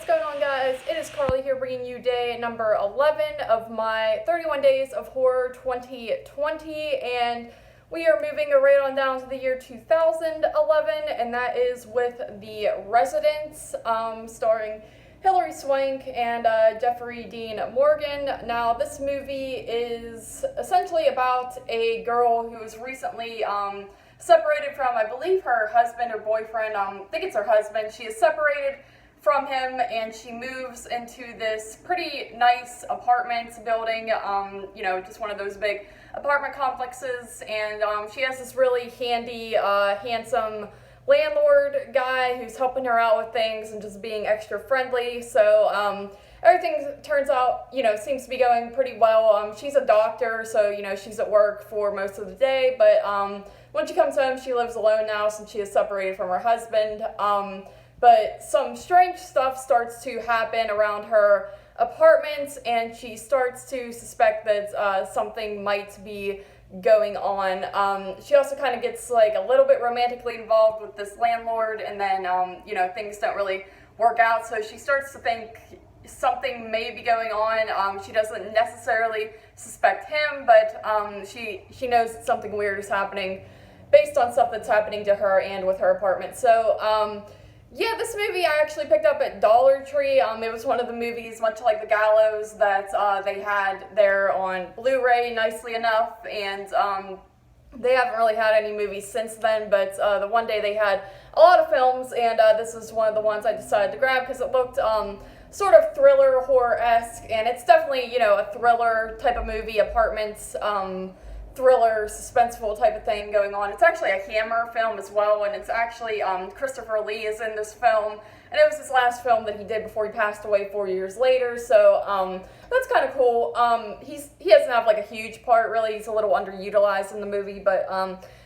what's going on, guys? It is Carly here bringing you day number 11 of my 31 Days of Horror 2020, and we are moving right on down to the year 2011, and that is with The Residents, starring Hilary Swank and Jeffrey Dean Morgan. Now, this movie is essentially about a girl who was recently separated from, I believe, her husband or boyfriend. I think it's her husband. She is separated from him, and she moves into this pretty nice apartment building, just one of those big apartment complexes, and she has this really handy, handsome landlord guy who's helping her out with things and just being extra friendly. So everything turns out, seems to be going pretty well. She's a doctor, so, she's at work for most of the day, but when she comes home, she lives alone now since she is separated from her husband. But some strange stuff starts to happen around her apartment, and she starts to suspect that something might be going on. She also kind of gets like a little bit romantically involved with this landlord, and then things don't really work out, so she starts to think something may be going on. She doesn't necessarily suspect him, but she knows that something weird is happening based on stuff that's happening to her and with her apartment. So yeah, this movie I actually picked up at Dollar Tree. It was one of the movies, much like The Gallows, that they had there on Blu-ray, nicely enough, and they haven't really had any movies since then, but the one day they had a lot of films, and this is one of the ones I decided to grab because it looked sort of thriller, horror-esque, and it's definitely, a thriller type of movie, apartments, thriller, suspenseful type of thing going on. It's actually a Hammer film as well, and it's actually Christopher Lee is in this film, and it was his last film that he did before he passed away 4 years later, so that's kind of cool. He doesn't have like a huge part, really. He's a little underutilized in the movie, but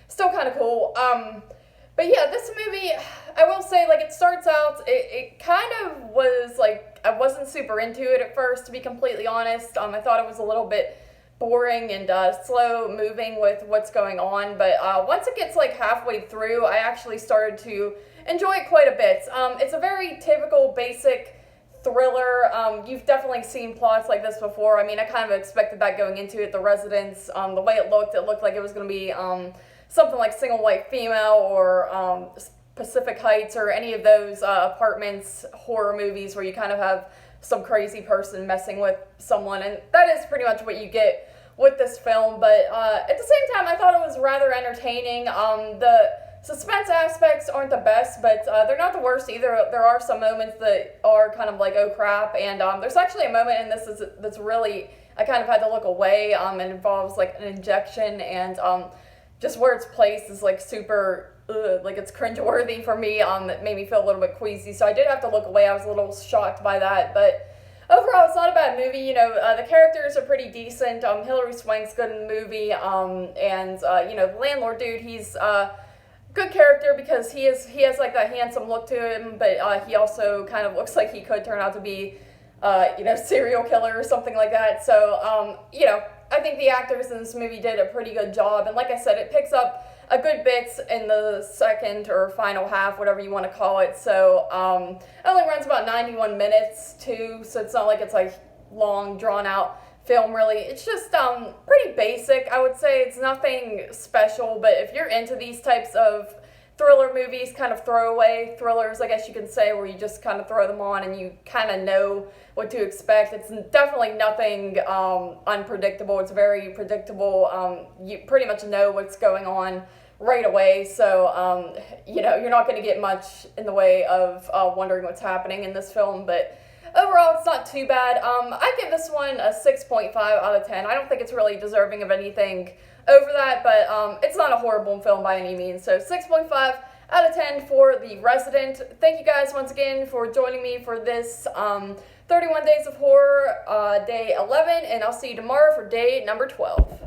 still kind of cool. But yeah, this movie, I will say, like, it starts out, it kind of was like, I wasn't super into it at first, to be completely honest. I thought it was a little bit boring and slow moving with what's going on, but once it gets like halfway through, I actually started to enjoy it quite a bit. It's a very typical, basic thriller. You've definitely seen plots like this before. I kind of expected that going into it. The Residents, the way it looked like it was going to be something like Single White Female or Pacific Heights or any of those apartments horror movies where you kind of have some crazy person messing with someone, and that is pretty much what you get with this film. But at the same time, I thought it was rather entertaining. The suspense aspects aren't the best, but they're not the worst either. There are some moments that are kind of like, oh crap, and there's actually a moment in this that's really, I kind of had to look away. It involves like an injection, and just where it's placed is like super like it's cringeworthy for me. It made me feel a little bit queasy, so I did have to look away. I was a little shocked by that, but overall, it's not a bad movie. The characters are pretty decent. Hilary Swank's good in the movie, and the landlord dude, he's good character because he has like that handsome look to him, but he also kind of looks like he could turn out to be serial killer or something like that. So I think the actors in this movie did a pretty good job, and like I said, it picks up a good bit in the second or final half, whatever you want to call it. So it only runs about 91 minutes too, so it's not like it's like long, drawn out film really. It's just pretty basic, I would say. It's nothing special, but if you're into these types of thriller movies, kind of throwaway thrillers, I guess you can say, where you just kind of throw them on and you kind of know what to expect. It's definitely nothing unpredictable. It's very predictable. You pretty much know what's going on right away, so you're not going to get much in the way of wondering what's happening in this film, but overall, it's not too bad. I give this one a 6.5 out of 10. I don't think it's really deserving of anything over that, but it's not a horrible film by any means. So 6.5 out of 10 for The Resident. Thank you guys once again for joining me for this 31 Days of Horror, day 11, and I'll see you tomorrow for day number 12.